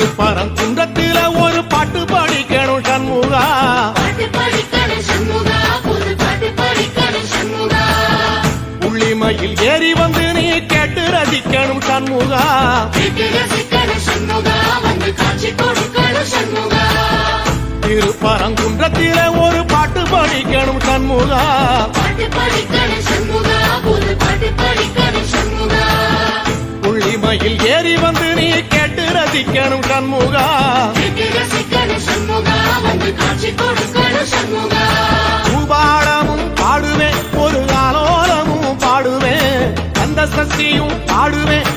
திருப்பரங்குன்றத்தில ஒரு பாட்டு படிக்கணும் சண்முகா, புள்ளிமயில் ஏறி வந்து நீ கேட்டு ரசிக்கணும் சண்முகா, திருப்பரங்குன்றத்தில ஒரு பாட்டு படிக்கணும் சண்முகா, புள்ளிமயில் ஏறி வந்து நீ கேட்டு ரசிக்கணும் சண்முகா, பூபாடமும் பாடுவேன் ஒரு ஆலோலமும் பாடுவேன், அந்த சக்தியும் பாடுவேன்.